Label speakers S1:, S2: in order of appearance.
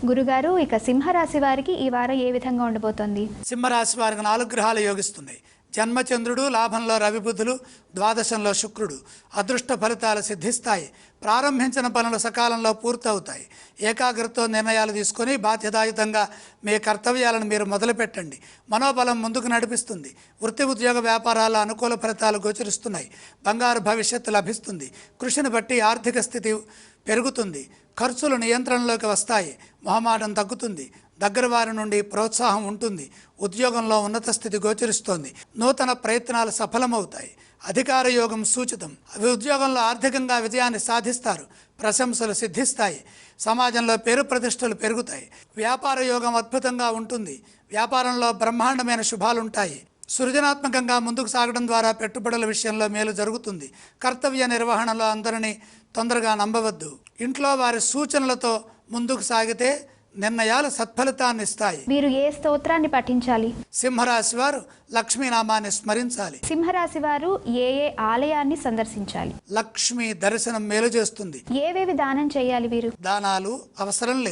S1: గురుగారు, ఇక సింహరాశి వారికి ఈ వారం ఏ విధంగా ఉండబోతోంది?
S2: సింహరాశి వారికి 4 గ్రహాలు యోగిస్తున్నాయి. జన్మచంద్రుడు, లాభంలో రవిబుధులు, ద్వాదశంలో శుక్రుడు. అదృష్ట ఫలితాలు సిద్ధిస్తాయి. ప్రారంభించిన పనులు సకాలంలో పూర్తవుతాయి. ఏకాగ్రతతో నిర్ణయాలు తీసుకొని బాధ్యతాయుతంగా మీ కర్తవ్యాలను మీరు మొదలుపెట్టండి. మనోబలం ముందుకు నడిపిస్తుంది. వృత్తి, ఉద్యోగ, వ్యాపారాల అనుకూల ఫలితాలు గోచరిస్తున్నాయి. బంగారు భవిష్యత్తు లభిస్తుంది. కృషిని బట్టి ఆర్థిక స్థితి పెరుగుతుంది. ఖర్చులు నియంత్రణలోకి వస్తాయి. మొహమాటం తగ్గుతుంది. దగ్గర వారి నుండి ప్రోత్సాహం ఉంటుంది. ఉద్యోగంలో ఉన్నత స్థితి గోచరిస్తోంది. నూతన ప్రయత్నాలు సఫలమవుతాయి. అధికార యోగం సూచితం. అవి ఉద్యోగంలో ఆర్థికంగా విజయాన్ని సాధిస్తారు. ప్రశంసలు సిద్ధిస్తాయి. సమాజంలో పేరు ప్రతిష్టలు పెరుగుతాయి. వ్యాపార యోగం అద్భుతంగా ఉంటుంది. వ్యాపారంలో బ్రహ్మాండమైన శుభాలుంటాయి. సృజనాత్మకంగా ముందుకు సాగడం ద్వారా పెట్టుబడుల విషయంలో మేలు జరుగుతుంది. కర్తవ్య నిర్వహణలో అందరినీ తొందరగా నమ్మవద్దు. ఇంట్లో వారి సూచనలతో ముందుకు సాగితే నిర్ణయాలు సత్ఫలితాన్ని ఇస్తాయి.
S1: మీరు ఏ స్తోత్రాన్ని పఠించాలి?
S2: సింహరాశి వారు లక్ష్మీనామాన్ని స్మరించాలి.
S1: సింహరాశి వారు ఏ ఆలయాన్ని సందర్శించాలి?
S2: లక్ష్మీ దర్శనం మేలు చేస్తుంది.
S1: ఏవేవి దానం చేయాలి వీరు?
S2: దానాలు అవసరం లేదు.